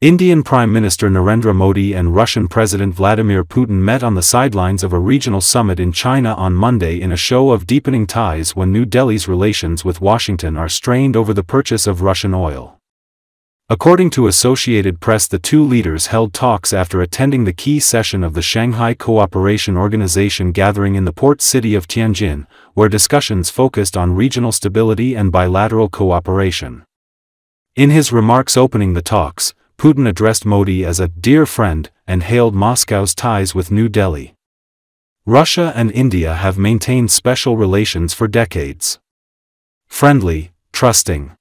Indian Prime Minister Narendra Modi and Russian President Vladimir Putin met on the sidelines of a regional summit in China on Monday in a show of deepening ties when New Delhi's relations with Washington are strained over the purchase of Russian oil. According to Associated Press, the two leaders held talks after attending the key session of the Shanghai Cooperation Organization gathering in the port city of Tianjin, where discussions focused on regional stability and bilateral cooperation. In his remarks opening the talks, Putin addressed Modi as a dear friend and hailed Moscow's ties with New Delhi. Russia and India have maintained special relations for decades. Friendly, trusting.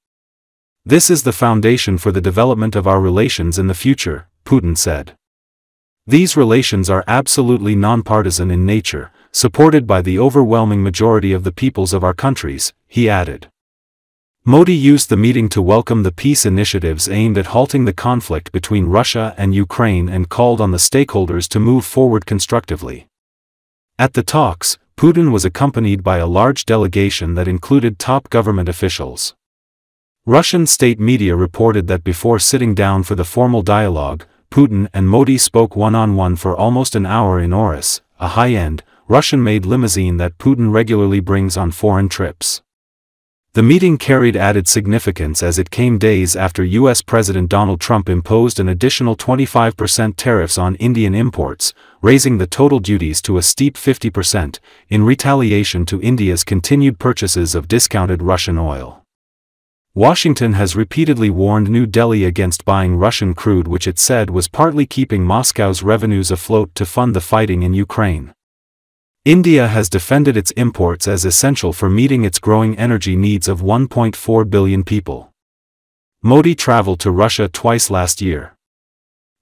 This is the foundation for the development of our relations in the future, Putin said. These relations are absolutely non-partisan in nature, supported by the overwhelming majority of the peoples of our countries, he added. Modi used the meeting to welcome the peace initiatives aimed at halting the conflict between Russia and Ukraine and called on the stakeholders to move forward constructively. At the talks, Putin was accompanied by a large delegation that included top government officials. Russian state media reported that before sitting down for the formal dialogue, Putin and Modi spoke one-on-one for almost an hour in Oris, a high-end, Russian-made limousine that Putin regularly brings on foreign trips. The meeting carried added significance as it came days after U.S. President Donald Trump imposed an additional 25% tariffs on Indian imports, raising the total duties to a steep 50%, in retaliation to India's continued purchases of discounted Russian oil. Washington has repeatedly warned New Delhi against buying Russian crude, which it said was partly keeping Moscow's revenues afloat to fund the fighting in Ukraine. India has defended its imports as essential for meeting its growing energy needs of 1.4 billion people. Modi traveled to Russia twice last year.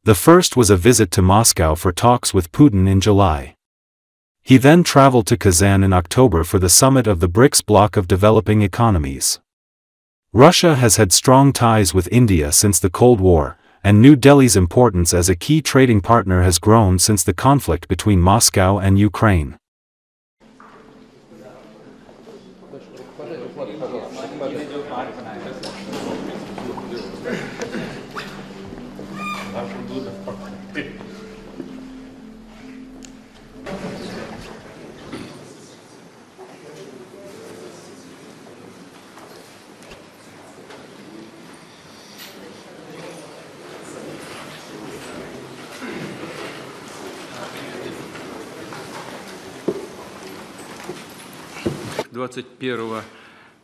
The first was a visit to Moscow for talks with Putin in July. He then traveled to Kazan in October for the summit of the BRICS bloc of developing economies. Russia has had strong ties with India since the Cold War, and New Delhi's importance as a key trading partner has grown since the conflict between Moscow and Ukraine.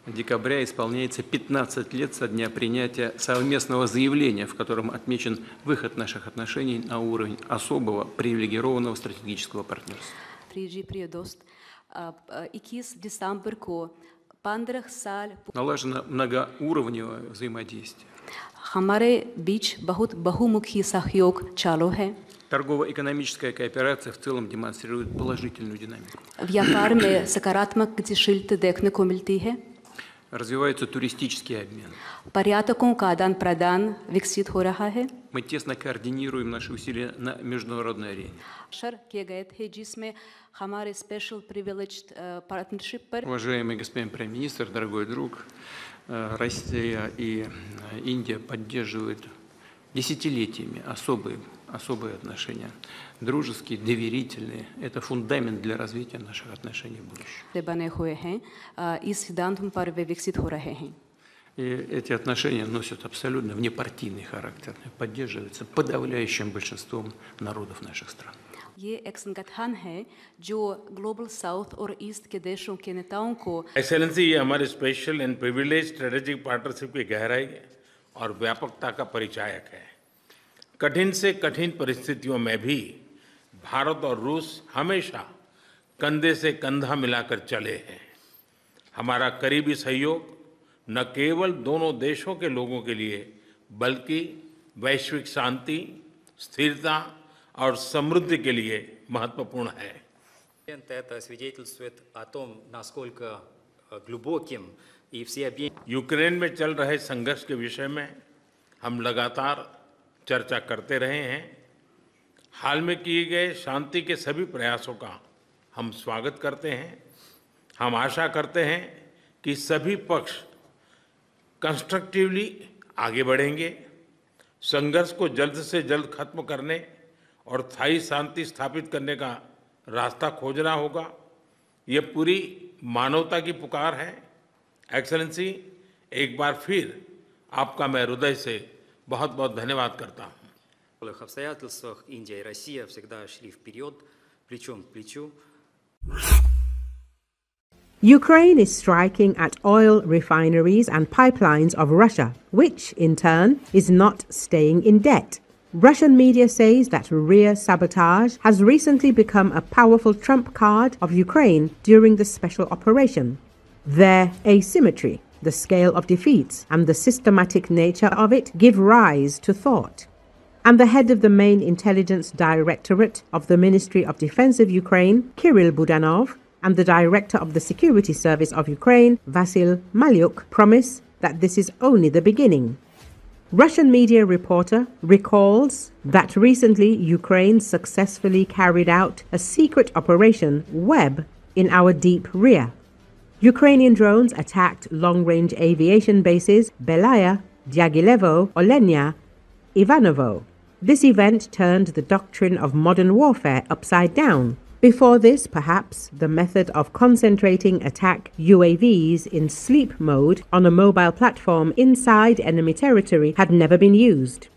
Декабря исполняется 15 лет со дня принятия совместного заявления, в котором отмечен выход наших отношений на уровень особого привилегированного стратегического партнерства. Налажено многоуровневое взаимодействие. Торгово-экономическая кооперация в целом демонстрирует положительную динамику. Развивается туристический обмен. Мы тесно координируем наши усилия на международной арене. Уважаемый господин премьер-министр, дорогой друг, Россия и Индия поддерживают десятилетиями особые отношения, дружеские, доверительные. Это фундамент для развития наших отношений в будущем. И эти отношения носят абсолютно внепартийный характер, поддерживаются подавляющим большинством народов наших стран. Excellency, ये हमारे special and privilege strategic partnership की गहराई और व्यापकता का परिचायक है। कठिन से कठिन परिस्थितियों में भी भारत और रूस हमेशा कंधे से कंधा मिलाकर चले हैं। हमारा करीबी सहयोग न केवल दोनों देशों के लोगों के लिए बल्कि वैश्विक शांति, स्थिरता और समृद्धि के लिए महत्वपूर्ण है। Это свидетельствует о том, насколько глубоким и всеобъемлющим. यूक्रेन में चल रहे संघर्ष के विषय में हम लगातार चर्चा करते रहे हैं। हाल में किए गए शांति के सभी प्रयासों का हम स्वागत करते हैं। हम आशा करते हैं कि सभी पक्ष कंस्ट्रक्टिवली आगे बढ़ेंगे, संघर्ष को जल्द से जल्द खत्म करने और स्थायी शांति स्थापित करने का रास्ता खोजना होगा। ये पूरी मानवता की पुकार है। एक्सेलेंसी, एक बार फिर आपका मैं हृदय से बहुत-बहुत धन्यवाद करता हूँ। В этих обстоятельствах Индия и Россия всегда шли вперед, плечом к плечу. Ukraine is striking at oil refineries and pipelines of Russia, which, in turn, is not staying in debt. Russian media says that rear sabotage has recently become a powerful trump card of Ukraine during the special operation. Their asymmetry, the scale of defeats, and the systematic nature of it give rise to thought. And the head of the main intelligence directorate of the Ministry of Defense of Ukraine, Kirill Budanov, and the director of the Security Service of Ukraine, Vasyl Malyuk, promise that this is only the beginning. Russian media reporter recalls that recently Ukraine successfully carried out a secret operation, Web, in our deep rear. Ukrainian drones attacked long-range aviation bases Belaya, Dyagilevo, Olenia, Ivanovo. This event turned the doctrine of modern warfare upside down. Before this, perhaps, the method of concentrating attack UAVs in sleep mode on a mobile platform inside enemy territory had never been used.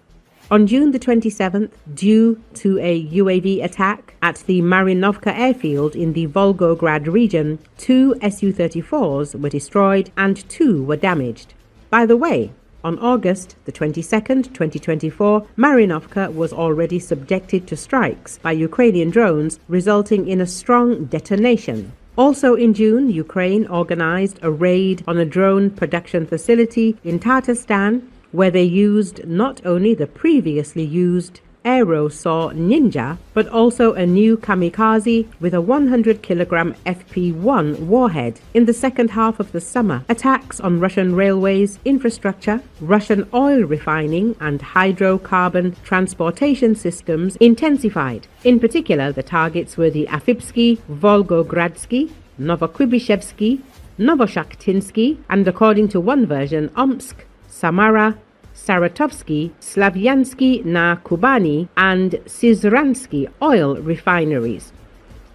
On June the 27th, due to a UAV attack at the Marinovka airfield in the Volgograd region, 2 Su-34s were destroyed and 2 were damaged. By the way, on August the 22nd, 2024, Marinovka was already subjected to strikes by Ukrainian drones, resulting in a strong detonation. Also in June, Ukraine organized a raid on a drone production facility in Tatarstan, where they used not only the previously used Aerosaw Ninja, but also a new kamikaze with a 100-kilogram FP-1 warhead. In the second half of the summer, attacks on Russian railways, infrastructure, Russian oil refining and hydrocarbon transportation systems intensified. In particular, the targets were the Afipsky, Volgogradsky, Novokubishevsky, Novoshakhtinsky, and according to one version, Omsk, Samara, Saratovsky, Slavyansky na Kubani, and Syzransky oil refineries.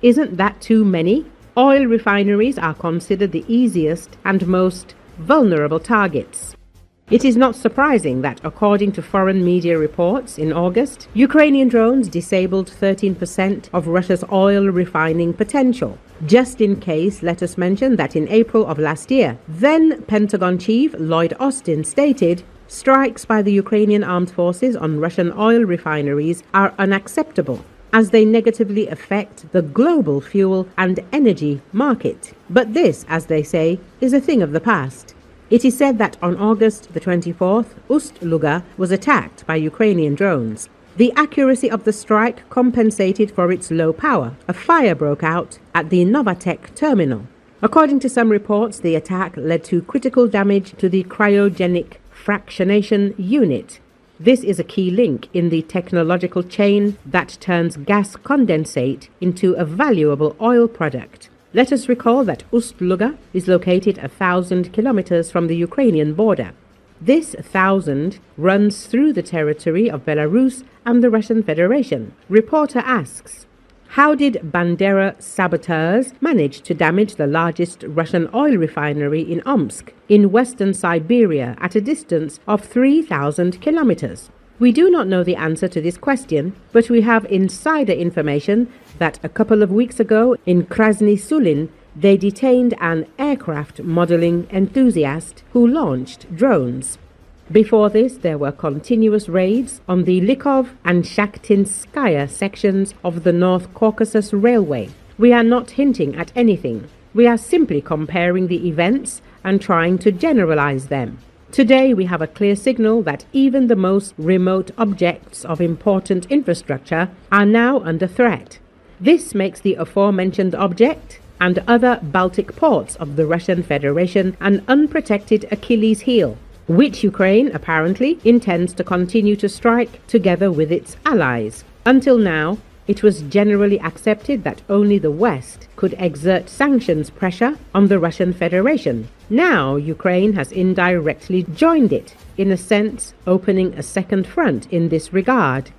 Isn't that too many? Oil refineries are considered the easiest and most vulnerable targets. It is not surprising that, according to foreign media reports in August, Ukrainian drones disabled 13% of Russia's oil refining potential. Just in case, let us mention that in April of last year, then Pentagon Chief Lloyd Austin stated, "Strikes by the Ukrainian armed forces on Russian oil refineries are unacceptable, as they negatively affect the global fuel and energy market. But this, as they say, is a thing of the past." It is said that on August the 24th, Ust-Luga was attacked by Ukrainian drones. The accuracy of the strike compensated for its low power. A fire broke out at the Novatek terminal. According to some reports, the attack led to critical damage to the cryogenic fractionation unit. This is a key link in the technological chain that turns gas condensate into a valuable oil product. Let us recall that Ust-Luga is located 1,000 kilometers from the Ukrainian border. This 1,000 runs through the territory of Belarus and the Russian Federation. Reporter asks, how did Bandera saboteurs manage to damage the largest Russian oil refinery in Omsk, in western Siberia, at a distance of 3,000 kilometers? We do not know the answer to this question, but we have insider information that a couple of weeks ago in Krasny Sulin, they detained an aircraft modeling enthusiast who launched drones. Before this, there were continuous raids on the Likov and Shakhtinskaya sections of the North Caucasus Railway. We are not hinting at anything. We are simply comparing the events and trying to generalize them. Today, we have a clear signal that even the most remote objects of important infrastructure are now under threat. This makes the aforementioned object and other Baltic ports of the Russian Federation an unprotected Achilles heel, which Ukraine apparently intends to continue to strike together with its allies. Until now, it was generally accepted that only the West could exert sanctions pressure on the Russian Federation. Now, Ukraine has indirectly joined it, in a sense opening a second front in this regard.